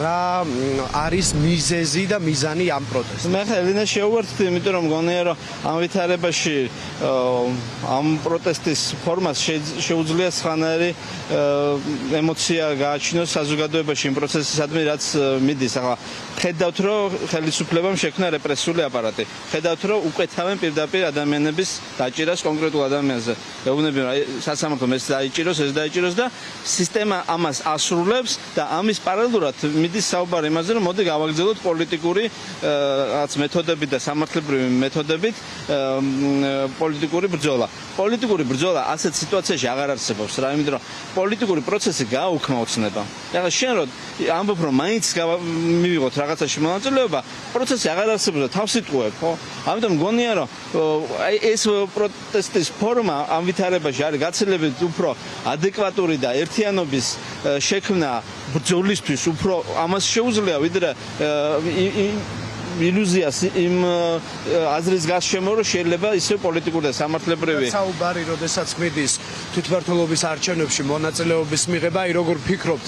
რა არის მიზეზი და მიზანი ამ პროტესტის? მე ხა ელინა შეუერთდი, იმიტომ რომ მგონია რომ ამ ვითარებაში ამ პროტესტის ფორმას შეუძლია სხვანაირი ემოცია გააჩინოს საზოგადოებაში იმ პროცესისადმი, რაც მიდის. ახლა ხედავთ რომ ხელისუფლებამ შექმნა რეპრესიული აპარატი. ხედავთ რომ უკეთავენ პირდაპირ ადამიანების დაჭირას კონკრეტულ ადამიანზე. ეუბნებიან რომ სასამართლომ ეს დაიჭიროს, ეს დაიჭიროს და სისტემა ამას ასრულებს და ამის პარალელურად მიდის საუბარი იმაზე, რომ მოდი გავაგრძელოთ პოლიტიკური რაც მეთოდებით და სამართლებრივი მეთოდებით პოლიტიკური ბრძოლა. პოლიტიკური ბრძოლა ასეთ სიტუაციაში აღარ არსებობს რა, იმიტომ რომ პოლიტიკური პროცესი გააუქმა ოცნებამ. ეხლა შენ რო ამბობ რომ მაინც მივიღოთ რაღაცაში მონაწილეობა, პროცესი აღარ არსებობს და თავს იტყუებ, ხო? ამიტომ მგონია რომ აი ეს პროტესტის ფორმა ამ ვითარებაში არის გაცილებით უფრო ადეკვატური და ერთიანობის შექმნა ბრძოლისთვის უფრო ამას შეუძლია ვიდრე ილუზიას იმ აზრის გარშემო რომ შეიძლება ისე პოლიტიკური და სამართლებრივი საუბარი როდესაც მიდის თვითმმართველობის არჩევნებში მონაწილეობის მიღება, აი როგორ ფიქრობთ,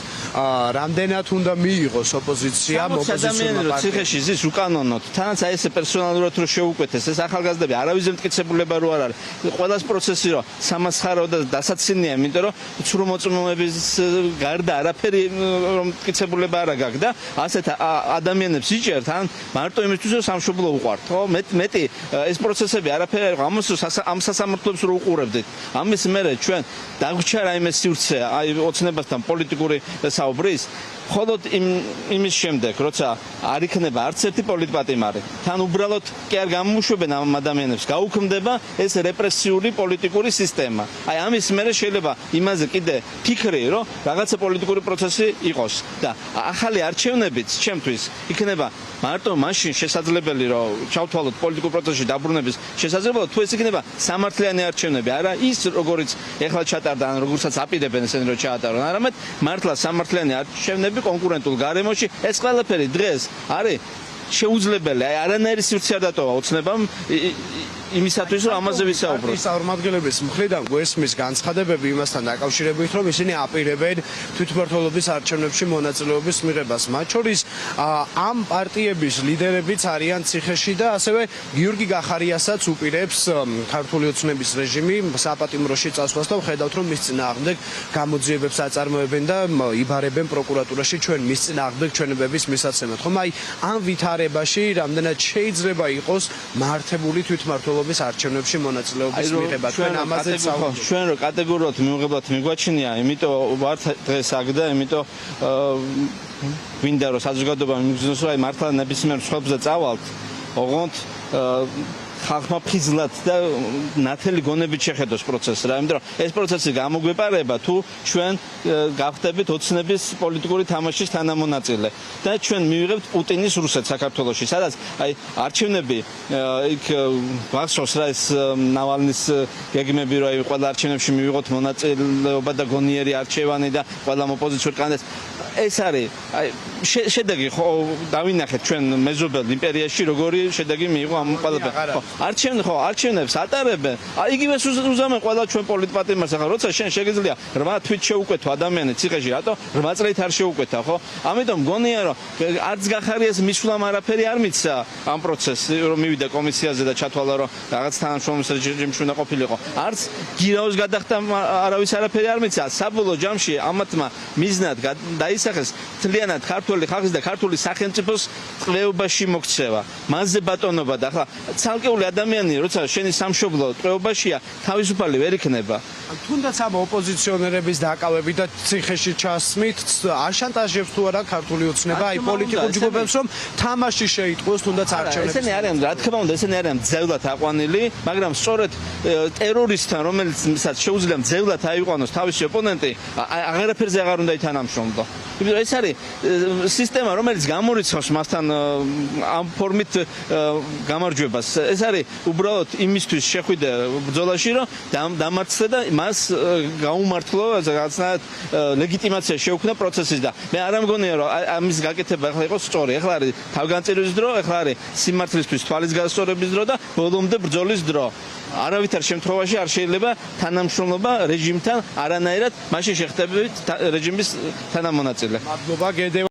რამდენად უნდა მიიღოს ოპოზიციამ ოპოზიციონერმა პარტიამ? ციხეში ზის უკანონოდ, თანაც აი ესე პერსონალურად რო შეუკვეთეს, ეს ახალგაზრდები არავის მტკიცებულება რო არ არის. ყველას პროცესი რო სამასხარო და დასაცინია, იმიტომ რომ ცრუმოწმოების გარდა არაფერი რომ მტკიცებულება არ აქვს და ასეთ ადამიანებს იჭერთ ან იმისთვის რომ სამშობლო უყვართ, ხო? მეტი ეს პროცესები არაფერი არ იყო. ამ სასამართლოებს რო უყურებდით. ამის მერე ჩვენ დაგვჭა რაიმე სივრცე, აი ოცნებასთან პოლიტიკური საუბრის, მხოლოდ იმის შემდეგ, როცა არ იქნება არც ერთი პოლიტპატიმარი, თან უბრალოდ კი არ გამომუშვებენ ამ ადამიანებს, გაუქმდება ეს რეპრესიული პოლიტიკური სისტემა. აი ამის მერე შეიძლება იმაზე კიდე ფიქრი, რომ რაღაცა პოლიტიკური პროცესი იყოს და ახალი არჩევნებიც ჩემთვის იქნება მარტო მაშინ შესაძლებელი რომ ჩავთვალოთ პოლიტიკურ პროცესში დაბრუნების შესაძლებლობა თუ ეს იქნება სამართლიანი არჩევნები, არა ის როგორიც ეხლა ჩატარდა ან როგორცაც აპირებენ ესენი რომ ჩაატარონ, არამედ მართლა სამართლიანი არჩევნები კონკურენტულ გარემოში. ეს ყველაფერი დღეს არის შეუძლებელი. აი არანაირი სივრცე არ დატოვა ოცნებამ იმისათვის რომ ამაზე ვისაუბროთ. წარმომადგენლების მხრიდან გვესმის განცხადებები იმასთან დაკავშირებით, რომ ისინი აპირებენ თვითმმართველობის არჩევნებში მონაწილეობის მიღებას. მათ შორის ამ პარტიების ლიდერებიც არიან ციხეში და ასევე გიორგი გახარიასაც უპირებს ქართული ოცნების რეჟიმი საპატიმროში წასვლას და ხედავთ რომ მის წინააღმდეგ გამოძიებებს აწარმოებენ და იბარებენ პროკურატურაში ჩვენ მის წინააღმდეგ ჩვენებების მისაცემად. ხომ აი ამ ვითარებაში რამდენად შეიძლება იყოს მართებული თვითმმართველობის არჩევნებში მონაწილეობის მიღება? ჩვენ ამაზე ვსაუბრობთ. ჩვენ რო კატეგორიულად მიუღებლად მიგვაჩნია, იმიტომ ვართ დღეს აქ და იმიტომ გვინდა რომ საზოგადოება მიგრძნოს რომ აი მართლა ნებისმიერ მსხვერპლზე წავალთ, ოღონდ ხალხმა ფიზლად და ნათელი გონებით შეხედოს პროცესს რა, იმიტომ რომ ეს პროცესი გამოგვეპარება თუ ჩვენ გავხდებით ოცნების პოლიტიკური თამაშის თანამონაწილე და ჩვენ მივიღებთ პუტინის რუსეთს საქართველოში, სადაც აი არჩევნები იქ გახსოვს რა ეს ნავალნის გეგმები რომ აი ყველა არჩევნებში მივიღოთ მონაწილეობა და გონიერი არჩევანი და ყველა ოპოზიციურ კანდიდატს. ეს არის აი შედეგი ხო დავინახეთ ჩვენ მეზობელ იმპერიაში როგორი შედეგი მიიღო ამ ყველაფერს. არჩევნებს ატარებენ. იგივეს უზამენ ყველა ჩვენ პოლიტპატიმარს. ახლა როცა შენ შეგიძლია 8 თვით შეუკვეთო ადამიანი ციხეში, რატო 8 წლით არ შეუკვეთა, ხო? ამიტომ მგონია რომ არც გახარიას მისვლამ არაფერი არ მიცა ამ პროცესში, რომ მივიდა კომისიაზე და ჩათვალა რომ რაღაც თანამშრომლის რეჟიმში უნდა ყოფილიყო. არც გირაოს გადახდა არავის არაფერი არ მიცა. საბოლოო ჯამში ამათმა მიზნად დაისახეს თლიანად ქართული ხალხის და ქართული სახელმწიფოს წვეობაში მოქცევა. მასზე ბატონობა და ახლა ცალკეული ადამიანი როცა შენი სამშობლო ტყვეობაშია, თავისუფალი ვერ იქნება. თუნდაც ამ ოპოზიციონერების დაკავებით და ციხეში ჩასმით აშანტაჟებს თუ არა ქართული ოცნება აი პოლიტიკურ ჯგუფებს რომ თამაში შეიტყოს თუნდაც არჩევნებში. ესენი არიან რა თქმა უნდა, ესენი არიან მძევლად აყვანილი, მაგრამ სწორედ ტერორისტთან რომელიც მისაც შეუძლია მძევლად აიყვანოს თავისი ოპონენტი, აღარაფერზე აღარ უნდა ითანამშრომლო. იმიტომ ეს არის სისტემა რომელიც გამორიცხავს მასთან ამ ფორმით გამარჯვებას. ეს არის უბრალოდ იმისთვის შეხვიდე ბრძოლაში რომ დამარცხდა და მას გაუმართლო რაღაცნაირად ლეგიტიმაცია შეუქმნა პროცესის და მე არ მგონია რომ ამის გაკეთება ახლა იყოს სწორი. ახლა არის თავგანწირვის დრო, ახლა არის სიმართლისთვის თვალის გასწორების დრო და ბოლომდე ბრძოლის დრო. არავითარ შემთხვევაში არ შეიძლება თანამშრომლობა რეჟიმთან არანაირად, მაშინ შეხდებით რეჟიმის თანამონაწილე. მადლობა გედევ